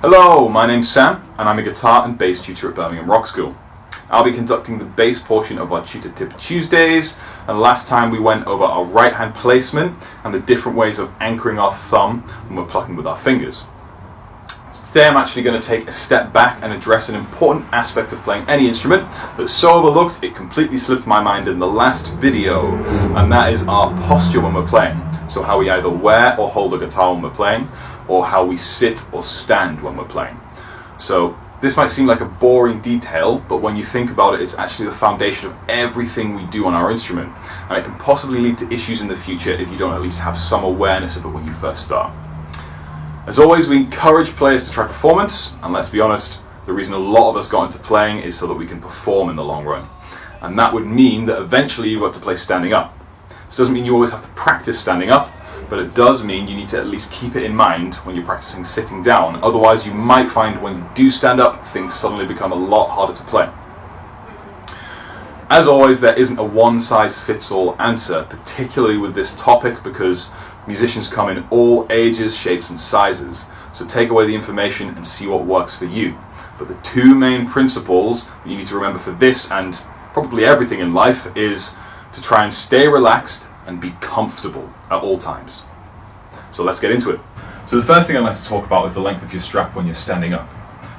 Hello, my name's Sam and I'm a guitar and bass tutor at Birmingham Rock School. I'll be conducting the bass portion of our Tutor Tip Tuesdays, and last time we went over our right hand placement and the different ways of anchoring our thumb when we're plucking with our fingers. Today I'm actually going to take a step back and address an important aspect of playing any instrument that's so overlooked it completely slipped my mind in the last video, and that is our posture when we're playing. So how we either wear or hold a guitar when we're playing, or how we sit or stand when we're playing. So this might seem like a boring detail, but when you think about it, it's actually the foundation of everything we do on our instrument, and it can possibly lead to issues in the future if you don't at least have some awareness of it when you first start. As always, we encourage players to try performance, and let's be honest, the reason a lot of us got into playing is so that we can perform in the long run. And that would mean that eventually you've got to play standing up. This doesn't mean you always have to practice standing up, but it does mean you need to at least keep it in mind when you're practicing sitting down. Otherwise, you might find when you do stand up, things suddenly become a lot harder to play. As always, there isn't a one-size-fits-all answer, particularly with this topic, because musicians come in all ages, shapes and sizes. So take away the information and see what works for you. But the two main principles that you need to remember for this and probably everything in life is to try and stay relaxed and be comfortable at all times. So let's get into it. So the first thing I'd like to talk about is the length of your strap when you're standing up.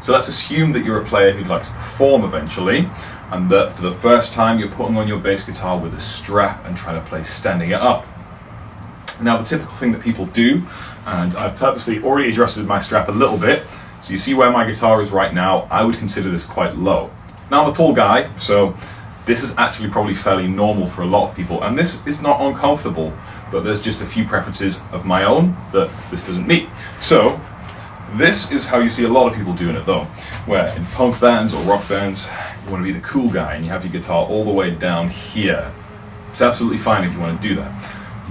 So let's assume that you're a player who'd like to perform eventually, and that for the first time you're putting on your bass guitar with a strap and trying to play standing it up. Now the typical thing that people do, and I've purposely already adjusted my strap a little bit, so you see where my guitar is right now, I would consider this quite low. Now I'm a tall guy, so this is actually probably fairly normal for a lot of people, and this is not uncomfortable, but there's just a few preferences of my own that this doesn't meet. So this is how you see a lot of people doing it though, where in punk bands or rock bands, you want to be the cool guy and you have your guitar all the way down here. It's absolutely fine if you want to do that.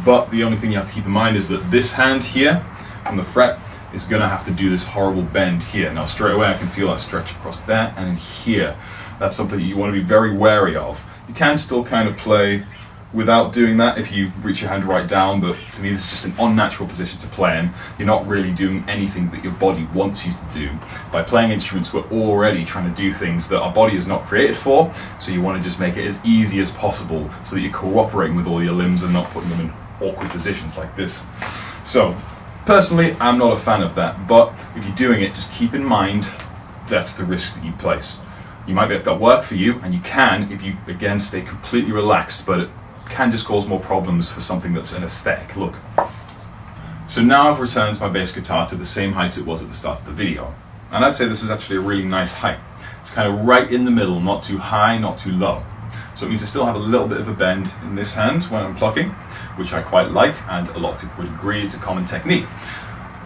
But the only thing you have to keep in mind is that this hand here from the fret is going to have to do this horrible bend here. Now straight away I can feel that stretch across there and in here. That's something that you want to be very wary of. You can still kind of play without doing that if you reach your hand right down, but to me this is just an unnatural position to play in. You're not really doing anything that your body wants you to do. By playing instruments, we're already trying to do things that our body is not created for, so you want to just make it as easy as possible so that you're cooperating with all your limbs and not putting them in awkward positions like this. So personally, I'm not a fan of that, but if you're doing it, just keep in mind that's the risk that you place. You might make that work for you, and you can if you again stay completely relaxed, but it can just cause more problems for something that's an aesthetic look. So now I've returned my bass guitar to the same height it was at the start of the video, and I'd say this is actually a really nice height. It's kind of right in the middle, not too high, not too low. So it means I still have a little bit of a bend in this hand when I'm plucking, which I quite like, and a lot of people would agree it's a common technique.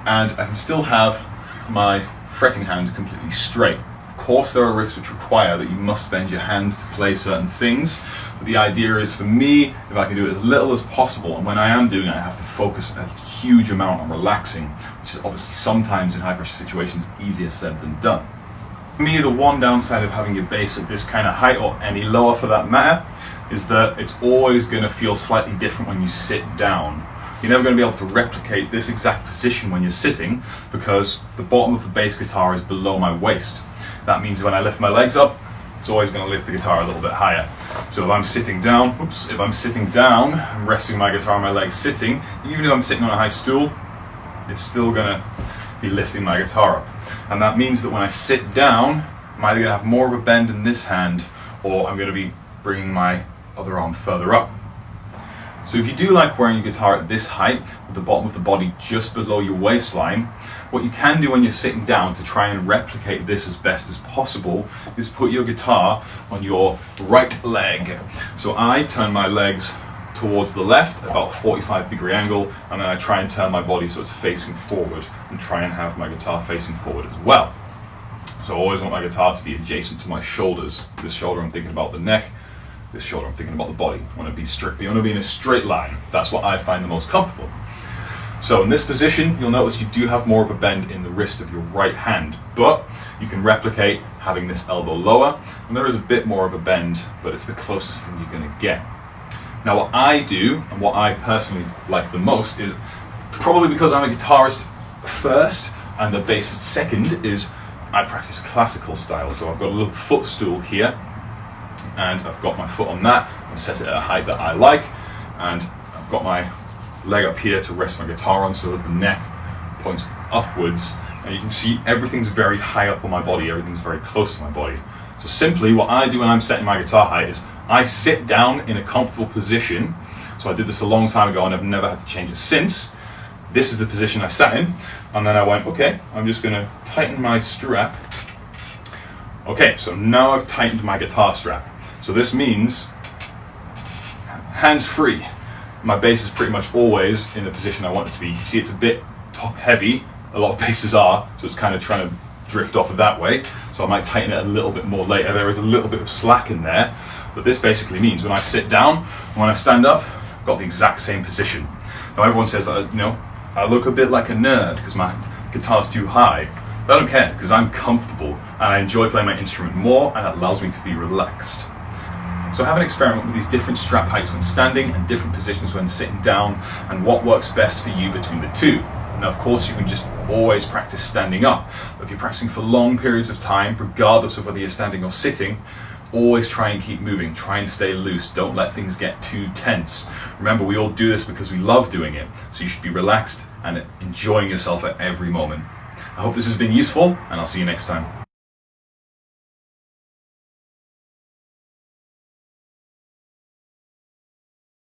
And I can still have my fretting hand completely straight. Of course there are riffs which require that you must bend your hand to play certain things, but the idea is for me, if I can do it as little as possible, and when I am doing it I have to focus a huge amount on relaxing, which is obviously sometimes in high pressure situations easier said than done. For me, the one downside of having your bass at this kind of height, or any lower for that matter, is that it's always going to feel slightly different when you sit down. You're never going to be able to replicate this exact position when you're sitting, because the bottom of the bass guitar is below my waist. That means when I lift my legs up, it's always going to lift the guitar a little bit higher. So if I'm sitting down, I'm resting my guitar on my legs sitting, even if I'm sitting on a high stool, it's still going to be lifting my guitar up. And that means that when I sit down, I'm either going to have more of a bend in this hand, or I'm going to be bringing my other arm further up. So if you do like wearing your guitar at this height, with the bottom of the body just below your waistline, what you can do when you're sitting down to try and replicate this as best as possible is put your guitar on your right leg. So I turn my legs towards the left, about a 45-degree angle, and then I try and turn my body so it's facing forward, and try and have my guitar facing forward as well. So I always want my guitar to be adjacent to my shoulders. This shoulder I'm thinking about the neck, this shoulder I'm thinking about the body. I want to be in a straight line. That's what I find the most comfortable. So in this position, you'll notice you do have more of a bend in the wrist of your right hand, but you can replicate having this elbow lower, and there is a bit more of a bend, but it's the closest thing you're going to get. Now what I do, and what I personally like the most, is probably because I'm a guitarist first, And the bassist second is I practice classical style. So I've got a little footstool here, and I've got my foot on that and set it at a height that I like, and I've got my leg up here to rest my guitar on so that the neck points upwards, and you can see everything's very high up on my body, everything's very close to my body. So simply what I do when I'm setting my guitar height is I sit down in a comfortable position. So I did this a long time ago and I've never had to change it since. This is the position I sat in, and then I went, okay, I'm just going to tighten my strap. Okay, so now I've tightened my guitar strap. So this means hands free. My bass is pretty much always in the position I want it to be. You see it's a bit top heavy, a lot of basses are, so it's kind of trying to drift off of that way. So I might tighten it a little bit more later. There is a little bit of slack in there, but this basically means when I sit down, when I stand up, I've got the exact same position. Now everyone says that, you know, I look a bit like a nerd because my guitar's too high. But I don't care, because I'm comfortable and I enjoy playing my instrument more, and it allows me to be relaxed. So have an experiment with these different strap heights when standing and different positions when sitting down, and what works best for you between the two. Now of course you can just always practice standing up, but if you're practicing for long periods of time, regardless of whether you're standing or sitting, always try and keep moving, try and stay loose, don't let things get too tense. Remember, we all do this because we love doing it, so you should be relaxed and enjoying yourself at every moment. I hope this has been useful, and I'll see you next time.